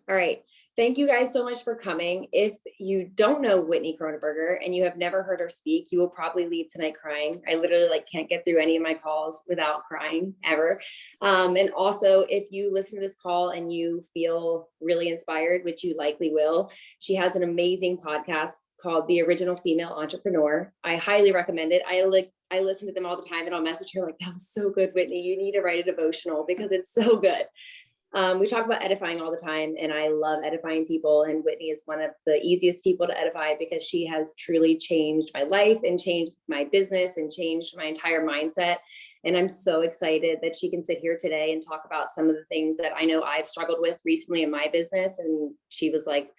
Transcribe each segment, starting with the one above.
All right. Thank you guys so much for coming. If you don't know Whitney Kroneberger and you have never heard her speak, you will probably leave tonight crying. I literally can't get through any of my calls without crying ever. And also, if you listen to this call and you feel really inspired, which you likely will, she has an amazing podcast called The Original Female Entrepreneur. I highly recommend it. I listen to them all the time, and I'll message her like, that was so good, Whitney. You need to write a devotional because it's so good. We talk about edifying all the time, and I love edifying people. And Whitney is one of the easiest people to edify because she has truly changed my life and changed my business and changed my entire mindset. And I'm so excited that she can sit here today and talk about some of the things that I know I've struggled with recently in my business. And she was like,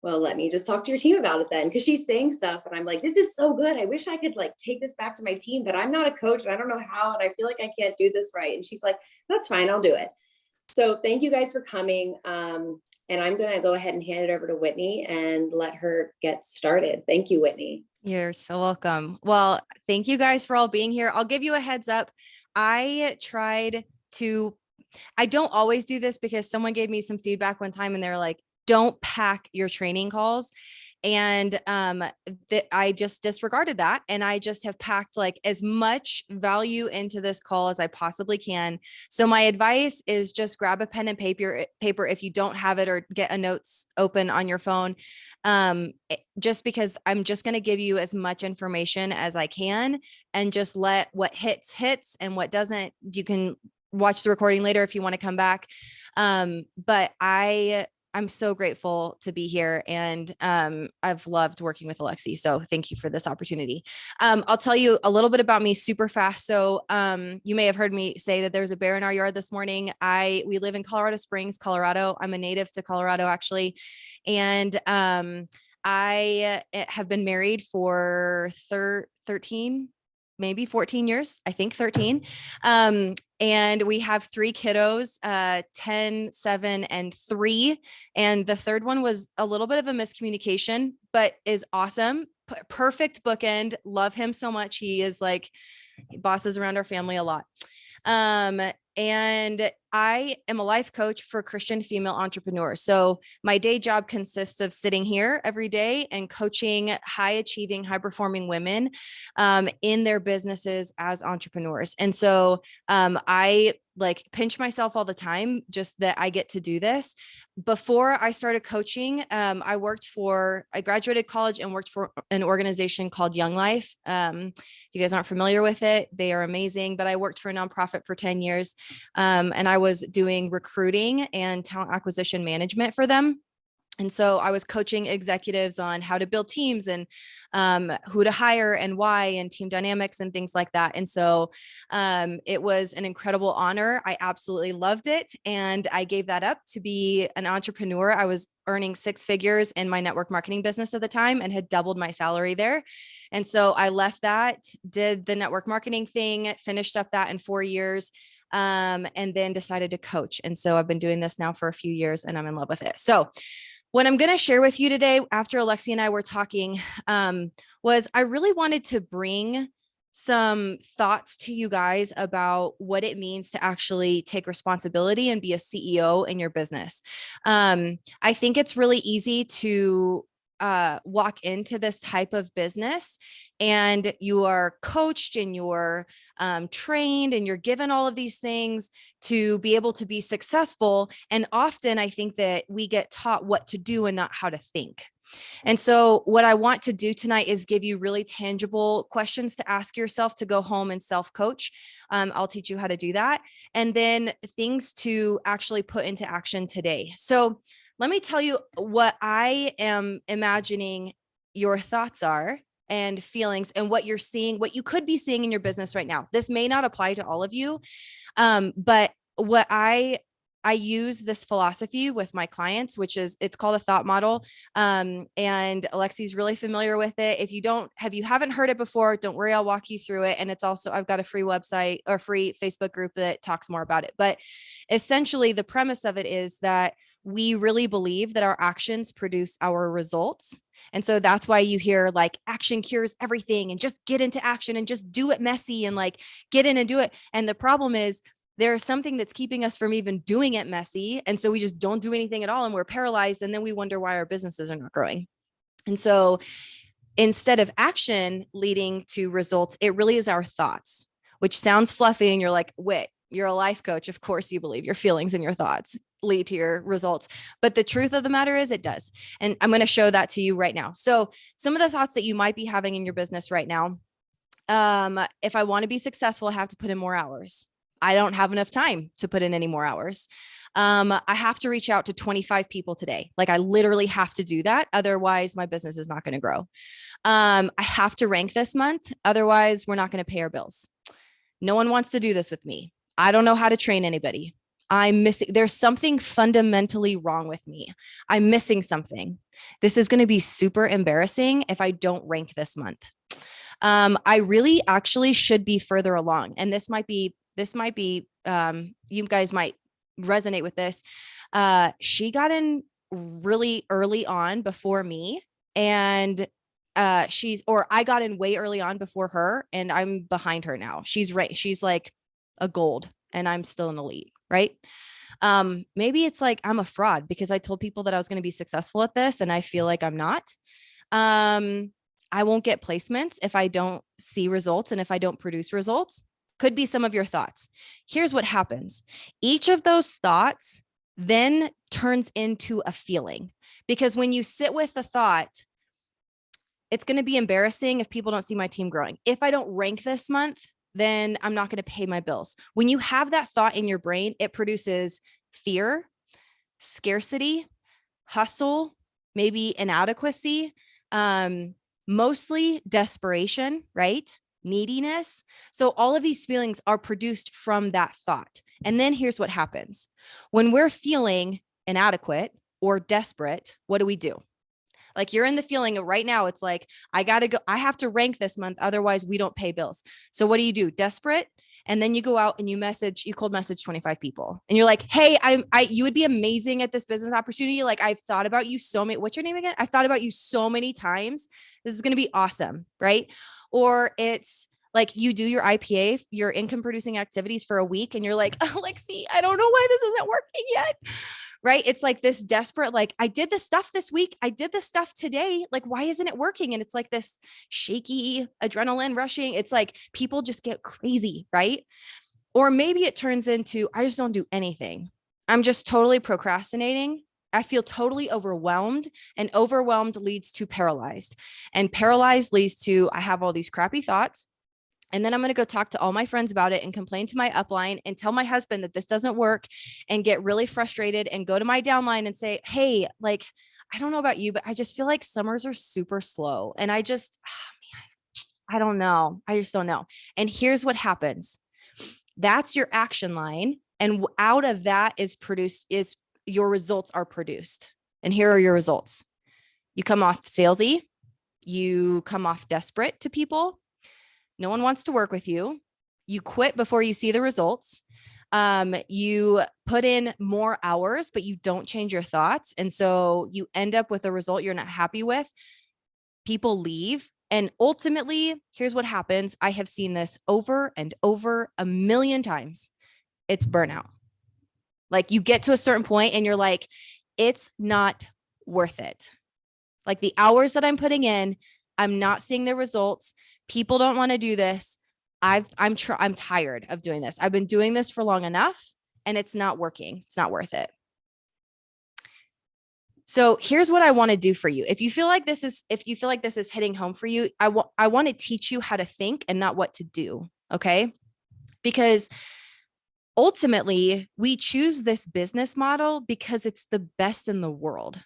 well, let me just talk to your team about it then. Cause she's saying stuff and I'm like, this is so good. I wish I could take this back to my team, but I'm not a coach and I don't know how. And I feel like I can't do this right. And she's like, that's fine. I'll do it. So thank you guys for coming. And I'm going to go ahead and hand it over to Whitney and let her get started. Thank you, Whitney. You're so welcome. Well, thank you guys for all being here. I'll give you a heads up. I don't always do this because someone gave me some feedback one time and they're like, don't pack your training calls. And I just disregarded that. And I just have packed as much value into this call as I possibly can. So my advice is just grab a pen and paper if you don't have it, or get a notes open on your phone. Just because I'm just going to give you as much information as I can, and just let what hits and what doesn't, you can watch the recording later if you want to come back. But I'm so grateful to be here, and I've loved working with Alexi. So thank you for this opportunity. I'll tell you a little bit about me super fast. So you may have heard me say that there's a bear in our yard this morning. We live in Colorado Springs, Colorado. I'm a native to Colorado, actually. And I have been married for 13, maybe 14 years, I think 13. And we have 3 kiddos, 10, 7, and 3. And the third one was a little bit of a miscommunication, but is awesome. Perfect bookend. Love him so much. He is he bosses around our family a lot. And I am a life coach for Christian female entrepreneurs. So my day job consists of sitting here every day and coaching high achieving, high performing women in their businesses as entrepreneurs. And so I pinch myself all the time just that I get to do this. Before I started coaching, I graduated college and worked for an organization called Young Life. If you guys aren't familiar with it, they are amazing, but I worked for a nonprofit for 10 years. And I was doing recruiting and talent acquisition management for them. And so I was coaching executives on how to build teams and who to hire and why, and team dynamics and things like that. And so it was an incredible honor. I absolutely loved it. And I gave that up to be an entrepreneur. I was earning 6 figures in my network marketing business at the time and had doubled my salary there. And so I left that, did the network marketing thing, finished up that in 4 years. And then decided to coach. And so I've been doing this now for a few years and I'm in love with it. So what I'm going to share with you today, after Alexi and I were talking, was I really wanted to bring some thoughts to you guys about what it means to actually take responsibility and be a CEO in your business. I think it's really easy to walk into this type of business and you are coached and you're trained and you're given all of these things to be able to be successful. And often I think that we get taught what to do and not how to think. And so what I want to do tonight is give you really tangible questions to ask yourself to go home and self-coach. I'll teach you how to do that. And then things to actually put into action today. So let me tell you what I am imagining your thoughts are and feelings and what you're seeing, what you could be seeing in your business right now. This may not apply to all of you, but what I use this philosophy with my clients, it's called a thought model. And Alexi's really familiar with it. If you haven't heard it before, don't worry, I'll walk you through it. And it's also, I've got a free website or free Facebook group that talks more about it. But essentially the premise of it is that we really believe that our actions produce our results. And so that's why you hear action cures everything and just get into action and just do it messy and get in and do it. And the problem is There's something that's keeping us from even doing it messy. And so we just don't do anything at all and we're paralyzed. And then we wonder why our businesses are not growing. And so instead of action leading to results, it really is our thoughts, which sounds fluffy. And you're like, wait, you're a life coach. Of course you believe your feelings and your thoughts lead to your results. But the truth of the matter is it does. And I'm going to show that to you right now. So some of the thoughts that you might be having in your business right now, if I want to be successful, I have to put in more hours. I don't have enough time to put in any more hours. I have to reach out to 25 people today. Like I literally have to do that. Otherwise my business is not going to grow. I have to rank this month. Otherwise we're not going to pay our bills. No one wants to do this with me. I don't know how to train anybody. I'm missing. There's something fundamentally wrong with me. I'm missing something. This is going to be super embarrassing if I don't rank this month. I really actually should be further along. And this might be, you guys might resonate with this. She got in really early on before me, and I got in way early on before her, and I'm behind her now. She's right. She's like a gold and I'm still an elite, right? Maybe it's like I'm a fraud because I told people that I was going to be successful at this and I feel like I'm not. I won't get placements if I don't see results and if I don't produce results. Could be some of your thoughts. Here's what happens. Each of those thoughts then turns into a feeling, because when you sit with the thought, it's going to be embarrassing if people don't see my team growing. If I don't rank this month, then I'm not going to pay my bills. When you have that thought in your brain, it produces fear, scarcity, hustle, maybe inadequacy, mostly desperation, right? Neediness. So all of these feelings are produced from that thought. And then here's what happens. When we're feeling inadequate or desperate, what do? Like you're in the feeling of right now, it's like, I got to go, I have to rank this month. Otherwise we don't pay bills. So what do? Desperate. And then you go out and you cold message 25 people and you're like, hey, you would be amazing at this business opportunity. Like I've thought about you so many, what's your name again? I've thought about you so many times. This is going to be awesome. Right. Or it's like you do your IPA, your income producing activities for a week. And you're like, Alexi, I don't know why this isn't working yet. Right. It's like this desperate, like I did this stuff this week. I did this stuff today. Like, why isn't it working? And it's like this shaky adrenaline rushing. It's like people just get crazy. Right. Or maybe it turns into, I just don't do anything. I'm just totally procrastinating. I feel totally overwhelmed, and overwhelmed leads to paralyzed, and paralyzed leads to, I have all these crappy thoughts. And then I'm going to go talk to all my friends about it and complain to my upline and tell my husband that this doesn't work and get really frustrated and go to my downline and say, hey, like, I don't know about you, but I just feel like summers are super slow. And I just, I don't know. I just don't know. And here's what happens. That's your action line. And out of that is your results are produced. And here are your results. You come off salesy. You come off desperate to people. No one wants to work with you. You quit before you see the results. You put in more hours, but you don't change your thoughts. And so you end up with a result you're not happy with. People leave. And ultimately, here's what happens. I have seen this over and over a million times. It's burnout. Like you get to a certain point and you're like, it's not worth it. Like the hours that I'm putting in, I'm not seeing the results. People don't want to do this. I'm tired of doing this. I've been doing this for long enough and it's not working. It's not worth it. So here's what I want to do for you. If you feel like this is hitting home for you, I want to teach you how to think and not what to do. Okay. Because ultimately we choose this business model because it's the best in the world.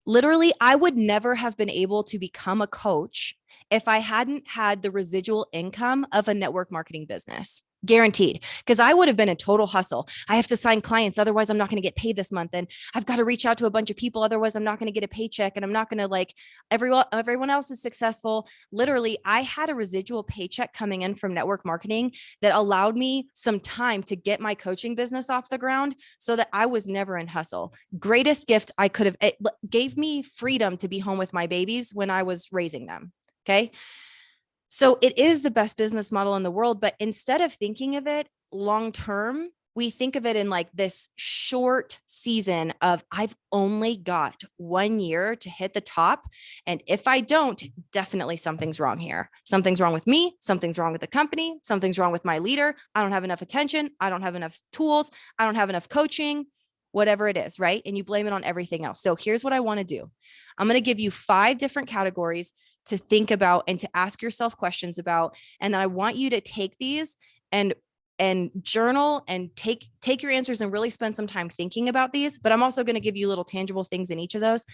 Literally, I would never have been able to become a coach if I hadn't had the residual income of a network marketing business. Guaranteed. Because I would have been a total hustle. I have to sign clients. Otherwise, I'm not going to get paid this month. And I've got to reach out to a bunch of people. Otherwise, I'm not going to get a paycheck. And I'm not going to like everyone else is successful. Literally, I had a residual paycheck coming in from network marketing that allowed me some time to get my coaching business off the ground so that I was never in hustle. Greatest gift I could have. It gave me freedom to be home with my babies when I was raising them. Okay. So it is the best business model in the world, but instead of thinking of it long term, we think of it in like this short season of I've only got 1 year to hit the top. And if I don't, definitely something's wrong here. Something's wrong with me. Something's wrong with the company. Something's wrong with my leader. I don't have enough attention. I don't have enough tools. I don't have enough coaching, whatever it is, right? And you blame it on everything else. So here's what I want to do. I'm going to give you 5 different categories to think about and to ask yourself questions about. And then I want you to take these and journal and take your answers and really spend some time thinking about these. But I'm also going to give you little tangible things in each of those.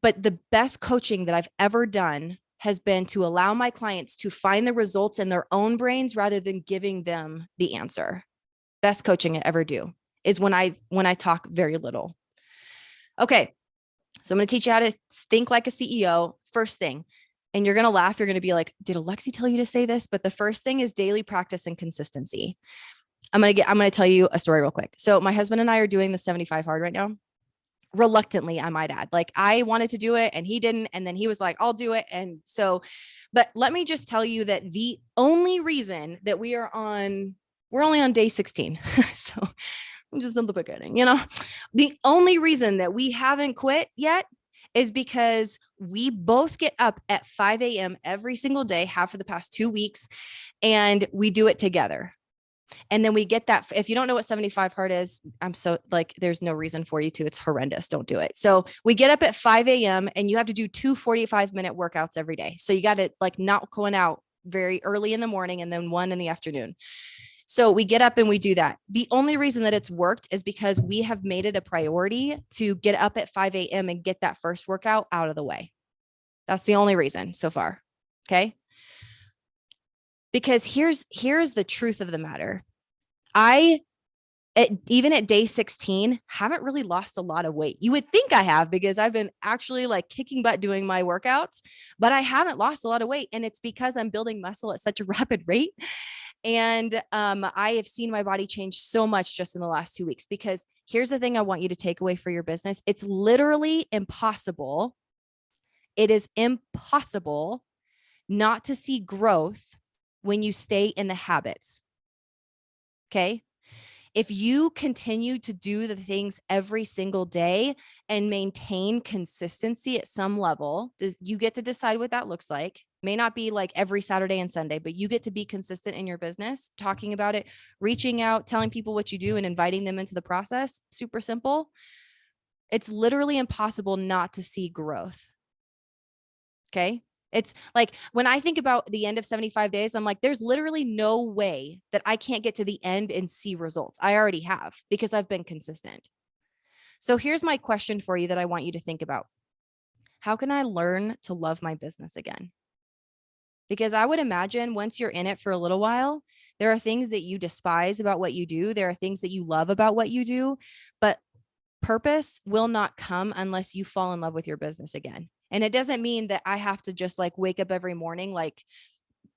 But the best coaching that I've ever done has been to allow my clients to find the results in their own brains rather than giving them the answer. Best coaching I ever do is when I talk very little. Okay. So I'm going to teach you how to think like a CEO. First thing, and you're going to laugh. You're going to be like, did Alexi tell you to say this? But the first thing is daily practice and consistency. I'm going to tell you a story real quick. So my husband and I are doing the 75 hard right now. Reluctantly, I might add. Like I wanted to do it and he didn't. And then he was like, I'll do it. And so, but let me just tell you that the only reason that we're only on day 16. So I'm just in the beginning, the only reason that we haven't quit yet is because we both get up at 5 a.m. every single day, have for the past 2 weeks, and we do it together. And then we get that. If you don't know what 75 hard is, I'm so like, there's no reason for you to. It's horrendous. Don't do it. So we get up at 5 a.m. and you have to do 2 45-minute workouts every day. So you got to like not going out very early in the morning and then 1 in the afternoon. So we get up and we do that. The only reason that it's worked is because we have made it a priority to get up at 5 a.m. and get that first workout out of the way. That's the only reason so far. Okay. Because here's the truth of the matter. Even at day 16, haven't really lost a lot of weight. You would think I have because I've been actually like kicking butt doing my workouts, but I haven't lost a lot of weight. And it's because I'm building muscle at such a rapid rate. And I have seen my body change so much just in the last 2 weeks, because here's the thing I want you to take away for your business. It's literally impossible. It is impossible not to see growth when you stay in the habits. Okay. If you continue to do the things every single day and maintain consistency at some level, you get to decide what that looks like. May not be like every Saturday and Sunday, but you get to be consistent in your business, talking about it, reaching out, telling people what you do and inviting them into the process. Super simple. It's literally impossible not to see growth. Okay. It's like when I think about the end of 75 days, I'm like, there's literally no way that I can't get to the end and see results. I already have because I've been consistent. So here's my question for you that I want you to think about. How can I learn to love my business again? Because I would imagine once you're in it for a little while, there are things that you despise about what you do. There are things that you love about what you do, but purpose will not come unless you fall in love with your business again. And it doesn't mean that I have to just like wake up every morning like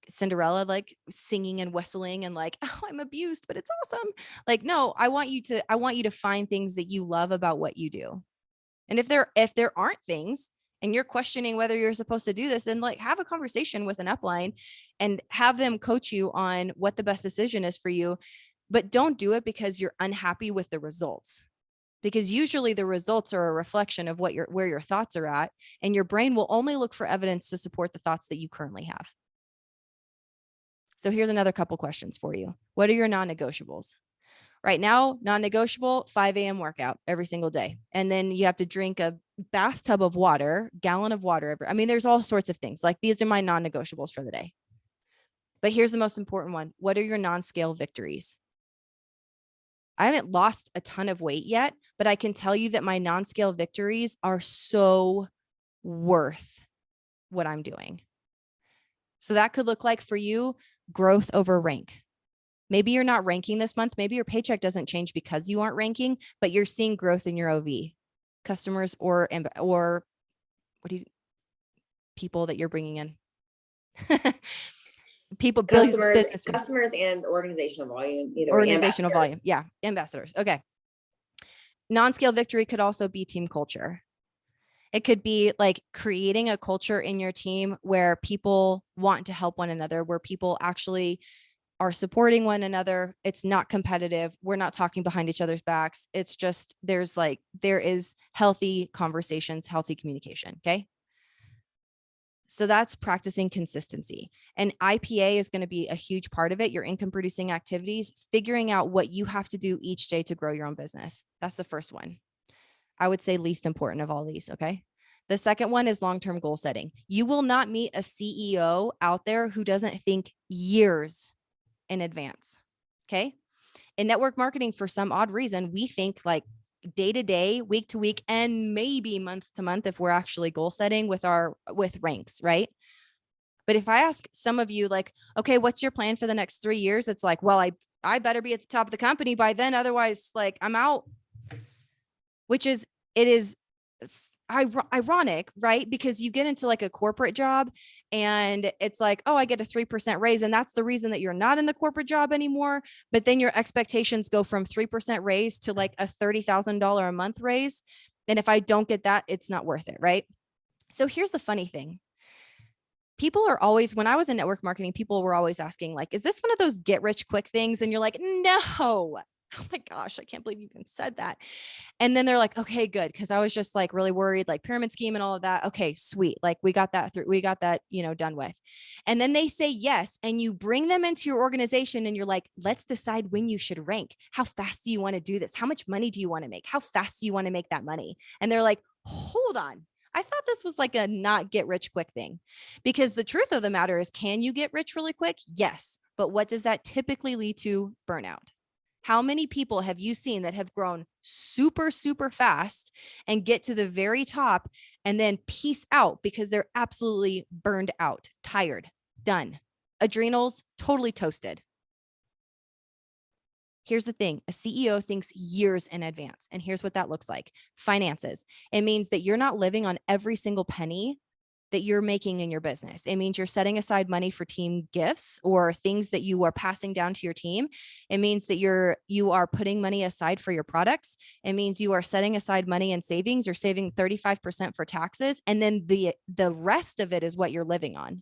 Cinderella, like singing and whistling and like, oh, I'm abused, but it's awesome. Like, no, I want you to find things that you love about what you do. And if there aren't things and you're questioning whether you're supposed to do this, then like have a conversation with an upline and have them coach you on what the best decision is for you. But don't do it because you're unhappy with the results. Because usually the results are a reflection of where your thoughts are at, and your brain will only look for evidence to support the thoughts that you currently have. So here's another couple questions for you. What are your non-negotiables? Right now, non-negotiable, 5 a.m. workout every single day. And then you have to drink a bathtub of water, gallon of water. There's all sorts of things. Like these are my non-negotiables for the day. But here's the most important one. What are your non-scale victories? I haven't lost a ton of weight yet, but I can tell you that my non-scale victories are so worth what I'm doing. So that could look like for you growth over rank. Maybe you're not ranking this month. Maybe your paycheck doesn't change because you aren't ranking, but you're seeing growth in your OV customers or people that you're bringing in. People, customers and organizational volume, organizational volume. Yeah. Ambassadors. Okay. Non-scale victory could also be team culture. It could be like creating a culture in your team where people want to help one another, where people actually are supporting one another. It's not competitive. We're not talking behind each other's backs. It's just, there is healthy conversations, healthy communication. Okay. So that's practicing consistency. And IPA is going to be a huge part of it. Your income producing activities, figuring out what you have to do each day to grow your own business. That's the first one. I would say least important of all these. Okay. The second one is long-term goal setting. You will not meet a CEO out there who doesn't think years in advance. Okay. In network marketing, for some odd reason, we think like day to day, week to week, and maybe month to month if we're actually goal setting with ranks, right? But if I ask some of you, like, okay, what's your plan for the next 3 years? It's like, well, I better be at the top of the company by then. Otherwise, like, I'm out. It is ironic, right? Because you get into like a corporate job and it's like, oh, I get a 3% raise. And that's the reason that you're not in the corporate job anymore. But then your expectations go from 3% raise to like a $30,000 a month raise. And if I don't get that, it's not worth it, right? So here's the funny thing. People are always, when I was in network marketing, people were always asking, like, is this one of those get rich quick things? And you're like, no. Oh my gosh, I can't believe you even said that. And then they're like, okay, good. Cause I was just like really worried, like pyramid scheme and all of that. Okay, sweet. Like we got that, done with. And then they say yes. And you bring them into your organization and you're like, let's decide when you should rank. How fast do you want to do this? How much money do you want to make? How fast do you want to make that money? And they're like, hold on. I thought this was like a not get rich quick thing, because the truth of the matter is, can you get rich really quick? Yes. But what does that typically lead to? Burnout. How many people have you seen that have grown super, super fast and get to the very top and then peace out because they're absolutely burned out, tired, done, adrenals totally toasted? Here's the thing. A CEO thinks years in advance. And here's what that looks like. Finances. It means that you're not living on every single penny that you're making in your business. It means you're setting aside money for team gifts or things that you are passing down to your team. It means that you are putting money aside for your products. It means you are setting aside money in savings. You're saving 35% for taxes. And then the rest of it is what you're living on.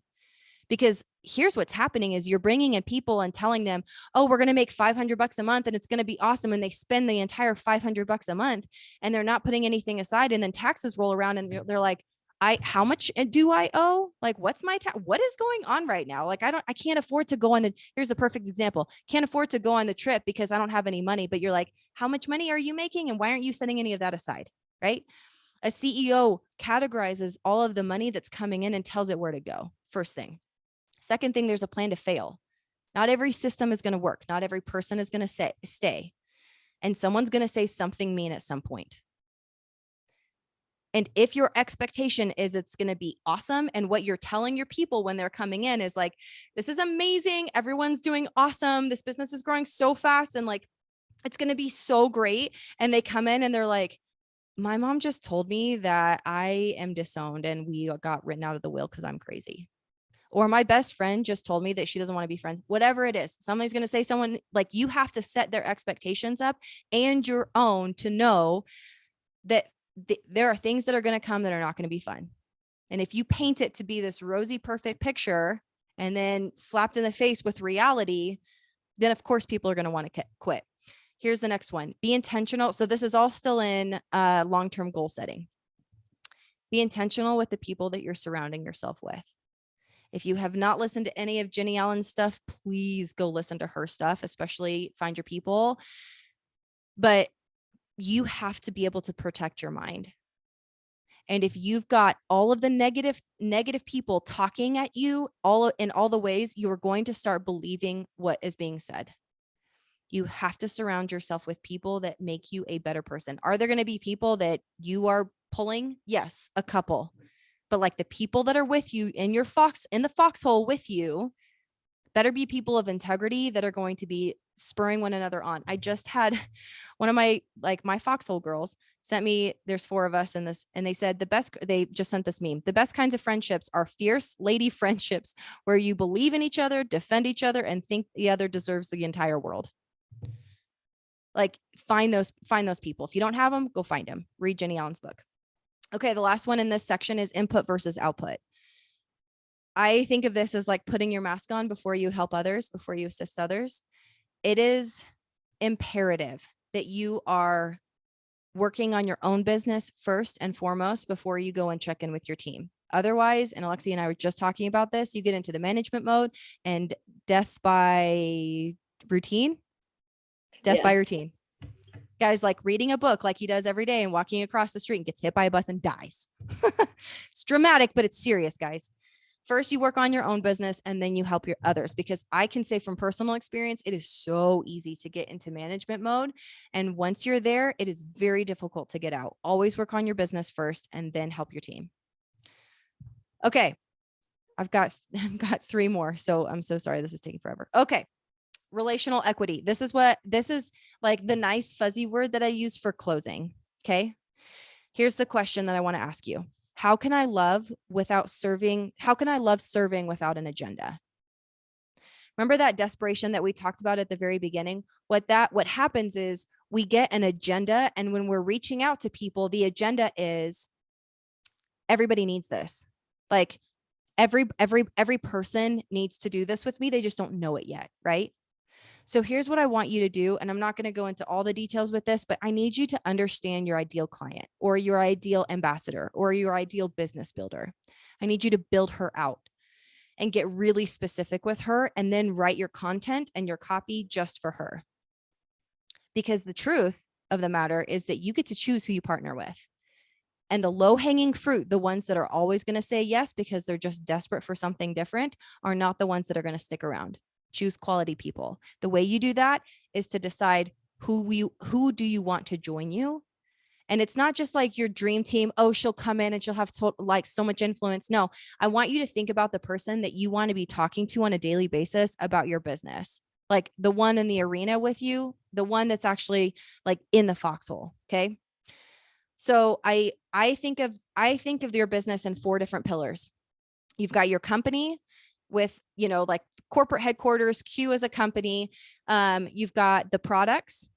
Because here's what's happening is you're bringing in people and telling them, oh, we're going to make $500 a month and it's going to be awesome. And they spend the entire $500 a month and they're not putting anything aside. And then taxes roll around and they're like, how much do I owe? Like, what's my what is going on right now? Like, I can't afford to go on here's a perfect example. Can't afford to go on the trip because I don't have any money, but you're like, how much money are you making? And why aren't you setting any of that aside? Right? A CEO categorizes all of the money that's coming in and tells it where to go. First thing. Second thing, there's a plan to fail. Not every system is going to work. Not every person is going to stay. And someone's going to say something mean at some point. And if your expectation is it's going to be awesome, and what you're telling your people when they're coming in is like, this is amazing, everyone's doing awesome, this business is growing so fast, and like, it's going to be so great. And they come in and they're like, my mom just told me that I am disowned and we got written out of the will because I'm crazy. Or my best friend just told me that she doesn't want to be friends. Whatever it is, somebody's going to say someone, like, you have to set their expectations up and your own to know that there are things that are going to come that are not going to be fun. And if you paint it to be this rosy, perfect picture and then slapped in the face with reality, then of course people are going to want to quit. Here's the next one. Be intentional. So this is all still in long-term goal setting. Be intentional with the people that you're surrounding yourself with. If you have not listened to any of Jenny Allen's stuff, please go listen to her stuff, especially Find Your People. But you have to be able to protect your mind. And if you've got all of the negative people talking at you in all the ways, you are going to start believing what is being said. You have to surround yourself with people that make you a better person. Are there going to be people that you are pulling? Yes, a couple. But like the people that are with you in the foxhole with you, better be people of integrity that are going to be spurring one another on. I just had one of my foxhole girls sent me, there's 4 of us in this, and they said they just sent this meme. The best kinds of friendships are fierce lady friendships where you believe in each other, defend each other, and think the other deserves the entire world. Like, find those people. If you don't have them, go find them. Read Jenny Allen's book. Okay, the last one in this section is input versus output. I think of this as like putting your mask on before you help others, before you assist others. It is imperative that you are working on your own business first and foremost before you go and check in with your team. Otherwise, and Alexi and I were just talking about this, you get into the management mode and death by routine. Death by routine. Guy's like reading a book like he does every day and walking across the street and gets hit by a bus and dies. It's dramatic, but it's serious, guys. First, you work on your own business and then you help your others, because I can say from personal experience, it is so easy to get into management mode. And once you're there, it is very difficult to get out. Always work on your business first and then help your team. Okay. I've got 3 more. So I'm so sorry. This is taking forever. Okay. Relational equity. This is like the nice fuzzy word that I use for closing. Okay. Here's the question that I want to ask you. How can I love serving without an agenda? Remember that desperation that we talked about at the very beginning? What happens is we get an agenda, and when we're reaching out to people, the agenda is everybody needs this. Like every person needs to do this with me. They just don't know it yet, right? So here's what I want you to do. And I'm not going to go into all the details with this, but I need you to understand your ideal client or your ideal ambassador or your ideal business builder. I need you to build her out and get really specific with her, and then write your content and your copy just for her. Because the truth of the matter is that you get to choose who you partner with. And the low-hanging fruit, the ones that are always going to say yes because they're just desperate for something different, are not the ones that are going to stick around. Choose quality people. The way you do that is to decide who do you want to join you. And it's not just like your dream team. Oh, she'll come in and she'll have like so much influence. No, I want you to think about the person that you want to be talking to on a daily basis about your business. Like the one in the arena with you, the one that's actually like in the foxhole. Okay. So I think of your business in 4 different pillars. You've got your company with, like corporate headquarters, Q as a company. You've got the products,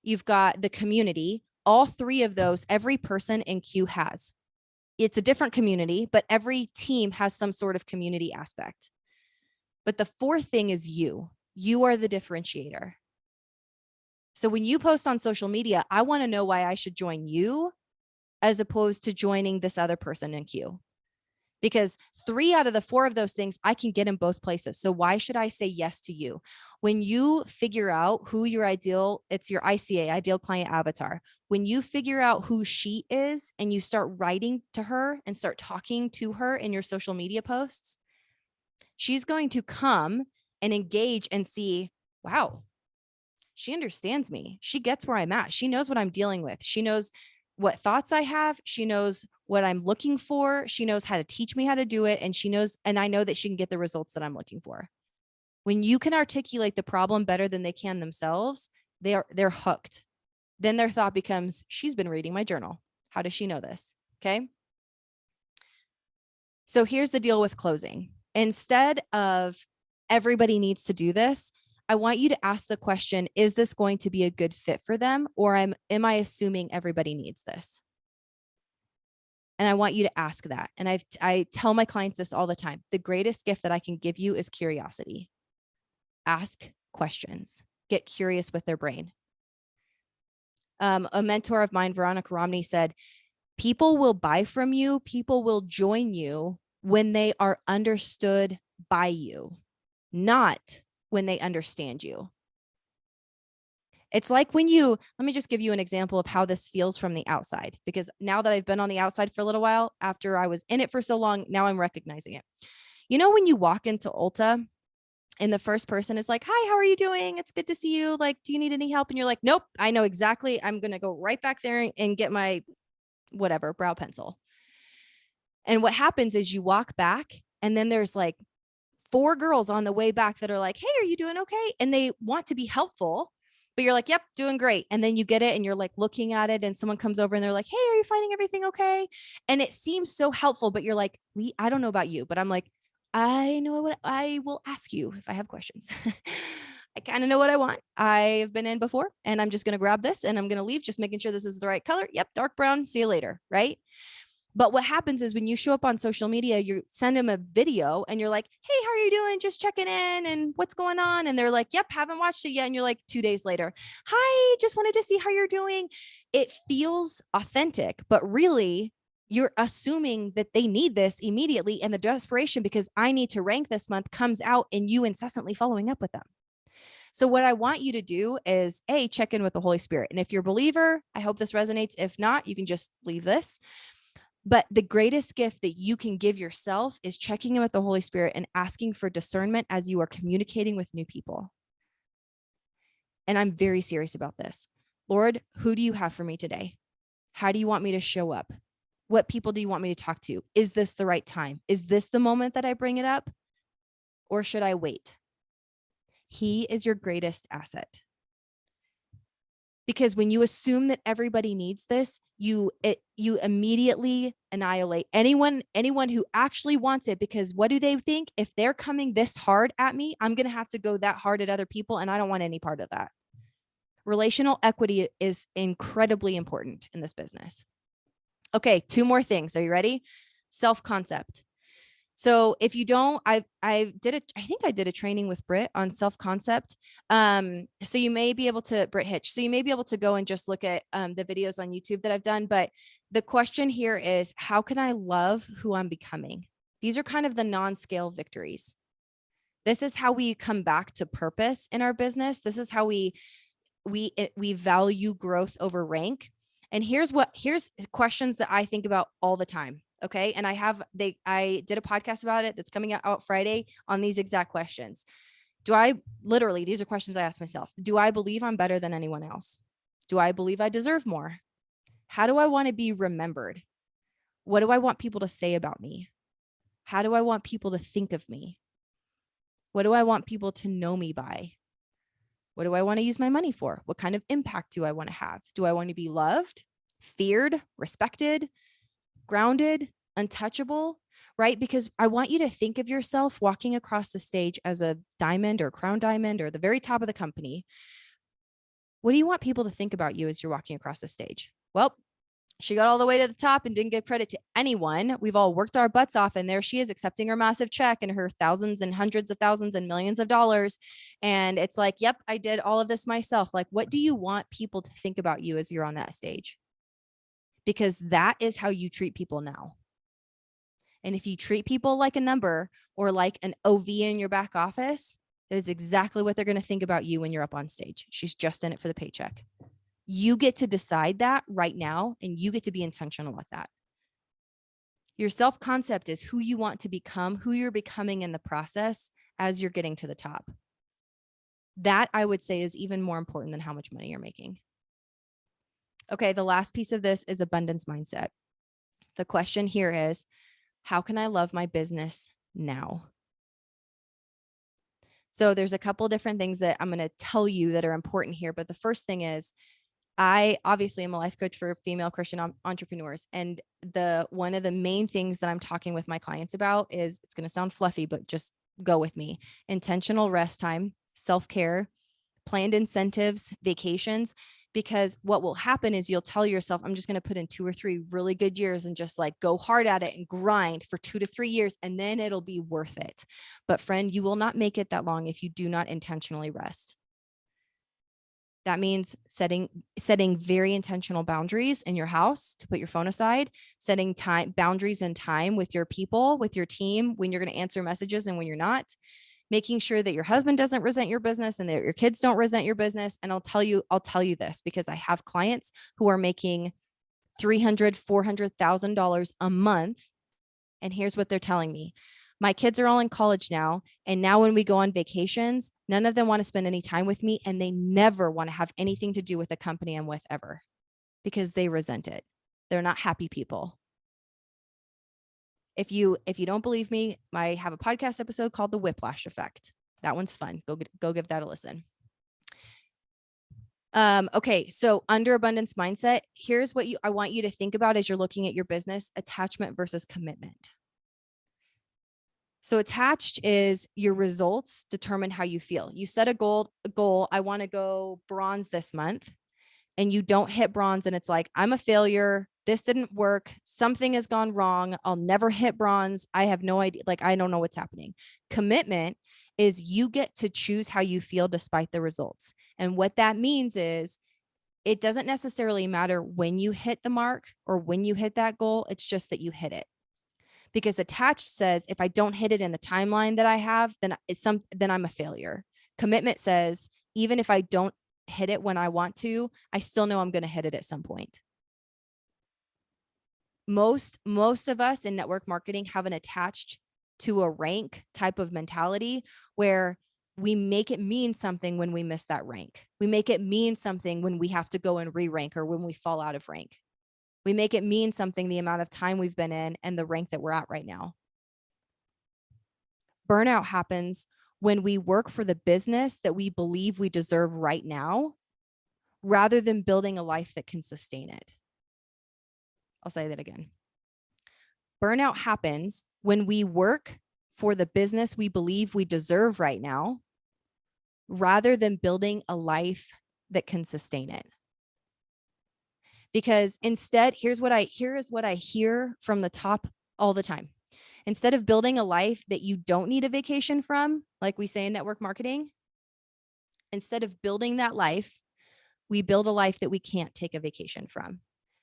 you've got the community. All 3 of those, every person in Q has. It's a different community, but every team has some sort of community aspect. But the 4th thing is you. You are the differentiator. So when you post on social media, I want to know why I should join you as opposed to joining this other person in Q. Because 3 out of the 4 of those things I can get in both places. So why should I say yes to you? When you figure out who it's your ICA, ideal client avatar. When you figure out who she is and you start writing to her and start talking to her in your social media posts, she's going to come and engage and see, wow, she understands me. She gets where I'm at. She knows what I'm dealing with. She knows what thoughts I have. She knows what I'm looking for. She knows how to teach me how to do it. And I know that she can get the results that I'm looking for. When you can articulate the problem better than they can themselves, they're hooked. Then their thought becomes, she's been reading my journal. How does she know this? Okay. So here's the deal with closing. Instead of everybody needs to do this, I want you to ask the question, is this going to be a good fit for them? Or am I assuming everybody needs this? And I want you to ask that. And I tell my clients this all the time. The greatest gift that I can give you is curiosity. Ask questions. Get curious with their brain. A mentor of mine, Veronica Romney, said, people will buy from you, people will join you when they are understood by you, not when they understand you. It's like let me just give you an example of how this feels from the outside, because now that I've been on the outside for a little while, after I was in it for so long, now I'm recognizing it. When you walk into Ulta and the first person is like, hi, how are you doing? It's good to see you. Like, do you need any help? And you're like, nope, I know exactly. I'm going to go right back there and get my whatever brow pencil. And what happens is you walk back and then there's like 4 girls on the way back that are like, hey, are you doing okay? And they want to be helpful, but you're like, yep, doing great. And then you get it and you're like looking at it and someone comes over and they're like, hey, are you finding everything okay? And it seems so helpful, but you're like, Lee, I don't know about you, but I'm like, I know what I will ask you if I have questions. I kind of know what I want. I've been in before and I'm just going to grab this and I'm going to leave, just making sure this is the right color. Yep. Dark brown. See you later. Right. But what happens is when you show up on social media, you send them a video and you're like, hey, how are you doing? Just checking in and what's going on? And they're like, yep, haven't watched it yet. And you're like 2 days later, hi, just wanted to see how you're doing. It feels authentic, but really you're assuming that they need this immediately. And the desperation because I need to rank this month comes out in you incessantly following up with them. So what I want you to do is check in with the Holy Spirit. And if you're a believer, I hope this resonates. If not, you can just leave this. But the greatest gift that you can give yourself is checking in with the Holy Spirit and asking for discernment as you are communicating with new people. And I'm very serious about this. Lord, who do you have for me today? How do you want me to show up? What people do you want me to talk to? Is this the right time? Is this the moment that I bring it up? Or should I wait? He is your greatest asset. Because when you assume that everybody needs this, you immediately annihilate anyone who actually wants it. Because what do they think? If they're coming this hard at me, I'm going to have to go that hard at other people. And I don't want any part of that. Relational equity is incredibly important in this business. Okay, 2 more things. Are you ready? Self-concept. So if you don't, I think I did a training with Britt on self-concept. So you may be able to, Britt Hitch. So you may be able to go and just look at the videos on YouTube that I've done. But the question here is, how can I love who I'm becoming? These are kind of the non-scale victories. This is how we come back to purpose in our business. This is how we value growth over rank. And here's questions that I think about all the time. Okay. And I did a podcast about it that's coming out Friday on these exact questions. These are questions I ask myself. Do I believe I'm better than anyone else? Do I believe I deserve more? How do I want to be remembered? What do I want people to say about me? How do I want people to think of me? What do I want people to know me by? What do I want to use my money for? What kind of impact do I want to have? Do I want to be loved, feared, respected, grounded, untouchable, right? Because I want you to think of yourself walking across the stage as a diamond or crown diamond or the very top of the company. What do you want people to think about you as you're walking across the stage? Well, she got all the way to the top and didn't give credit to anyone. We've all worked our butts off, and there she is accepting her massive check and her thousands and hundreds of thousands and millions of dollars. And it's like, yep, I did all of this myself. Like, what do you want people to think about you as you're on that stage? Because that is how you treat people now. And if you treat people like a number or like an OV in your back office, that is exactly what they're going to think about you when you're up on stage. She's just in it for the paycheck. You get to decide that right now, and you get to be intentional with that. Your self-concept is who you want to become, who you're becoming in the process as you're getting to the top. That, I would say, is even more important than how much money you're making. Okay, the last piece of this is abundance mindset. The question here is, how can I love my business now? So there's a couple different things that I'm going to tell you that are important here. But the first thing is, I obviously am a life coach for female Christian entrepreneurs. And one of the main things that I'm talking with my clients about is, it's going to sound fluffy, but just go with me. Intentional rest time, self-care, planned incentives, vacations. Because what will happen is you'll tell yourself, I'm just going to put in 2 or 3 really good years and just like go hard at it and grind for 2 to 3 years, and then it'll be worth it. But friend, you will not make it that long if you do not intentionally rest. That means setting very intentional boundaries in your house to put your phone aside, setting boundaries and time with your people, with your team, when you're going to answer messages and when you're not. Making sure that your husband doesn't resent your business and that your kids don't resent your business. And I'll tell you this because I have clients who are making $300,000, $400,000 a month. And here's what they're telling me. My kids are all in college now. And now when we go on vacations, none of them want to spend any time with me. And they never want to have anything to do with the company I'm with ever, because they resent it. They're not happy people. If you don't believe me, I have a podcast episode called The Whiplash Effect. That one's fun. Go give that a listen. Okay. So under abundance mindset, here's what I want you to think about as you're looking at your business: attachment versus commitment. So attached is your results determine how you feel. You set a goal, I want to go bronze this month, and you don't hit bronze, and it's like, I'm a failure. this didn't work. Something has gone wrong. I'll never hit bronze. I have no idea. Like, I don't know what's happening. Commitment is you get to choose how you feel despite the results. And what that means is it doesn't necessarily matter when you hit the mark or when you hit that goal. It's just that you hit it. Because attached says, if I don't hit it in the timeline that I have, then I'm a failure. Commitment says, even if I don't hit it when I want to, I still know I'm going to hit it at some point. Most of us in network marketing have an attached to a rank type of mentality where we make it mean something when we miss that rank. We make it mean something when we have to go and re-rank or when we fall out of rank. We make it mean something the amount of time we've been in and the rank that we're at right now. Burnout happens when we work for the business that we believe we deserve right now, rather than building a life that can sustain it. I'll say that again. Burnout happens when we work for the business we believe we deserve right now, rather than building a life that can sustain it. Because instead, here is what I hear from the top all the time. Instead of building a life that you don't need a vacation from, like we say in network marketing, instead of building that life, we build a life that we can't take a vacation from,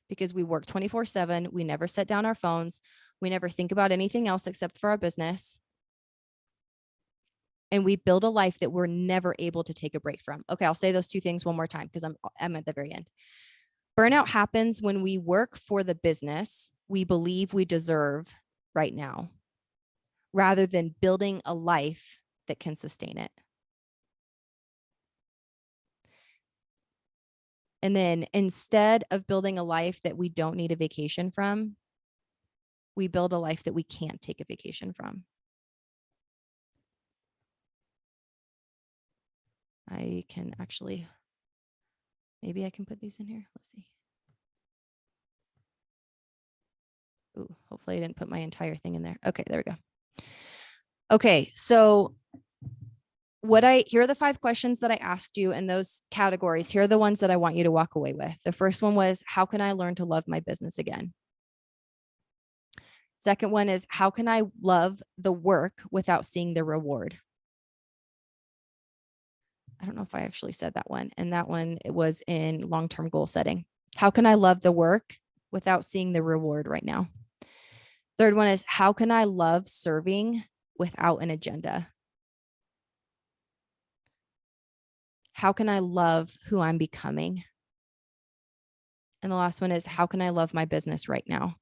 because we work 24/7. We never set down our phones. We never think about anything else except for our business. And we build a life that we're never able to take a break from. Okay, I'll say those two things one more time because I'm at the very end. Burnout happens when we work for the business we believe we deserve right now, rather than building a life that can sustain it. And then instead of building a life that we don't need a vacation from, we build a life that we can't take a vacation from. I can actually, maybe I can put these in here. Let's see. Ooh, hopefully I didn't put my entire thing in there. Okay, there we go. Okay, so here are the 5 questions that I asked you in those categories. Here are the ones that I want you to walk away with. The first one was, how can I learn to love my business again? Second one is, how can I love the work without seeing the reward? I don't know if I actually said that one. And that one, it was in long-term goal setting. How can I love the work without seeing the reward right now? Third one is, how can I love serving without an agenda? How can I love who I'm becoming? And the last one is, how can I love my business right now?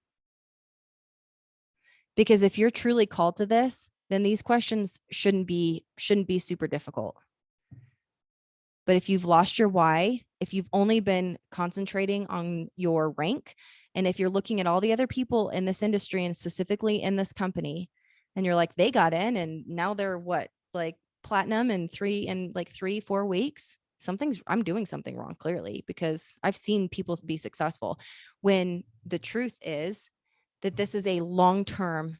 Because if you're truly called to this, then these questions shouldn't be super difficult. But if you've lost your why, if you've only been concentrating on your rank, and if you're looking at all the other people in this industry and specifically in this company, and you're like, they got in and now they're what, like platinum in 3-4 weeks, I'm doing something wrong, clearly, because I've seen people be successful, when the truth is that this is a long-term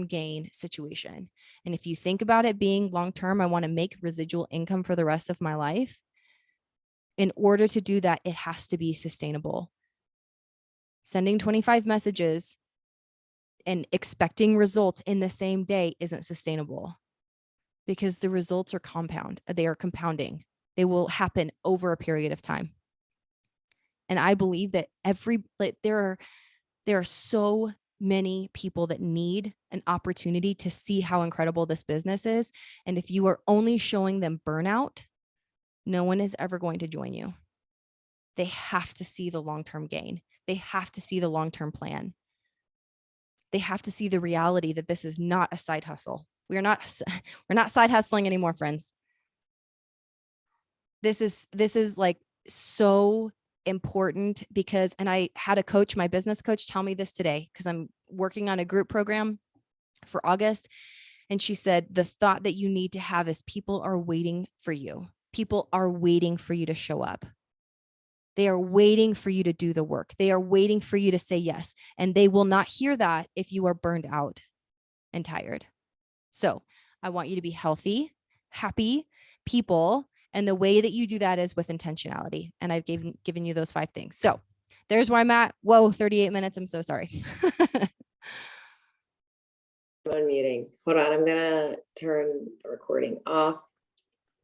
gain situation. And if you think about it being long-term, I want to make residual income for the rest of my life. In order to do that, it has to be sustainable. Sending 25 messages and expecting results in the same day isn't sustainable, because the results are compounding. They will happen over a period of time. And I believe that there are so many people that need an opportunity to see how incredible this business is. And if you are only showing them burnout, no one is ever going to join you. They have to see the long-term gain. They have to see the long-term plan. They have to see the reality that this is not a side hustle. We're not side hustling anymore, friends. This is like so important, because, and I had a coach, my business coach, tell me this today, because I'm working on a group program for August. And she said, the thought that you need to have is people are waiting for you. People are waiting for you to show up. They are waiting for you to do the work. They are waiting for you to say yes. And they will not hear that if you are burned out and tired. So I want you to be healthy, happy people, And the way that you do that is with intentionality. And I've given you those 5 things. So there's where I'm at. Whoa, 38 minutes. I'm so sorry. Unmuting. Hold on. I'm going to turn the recording off.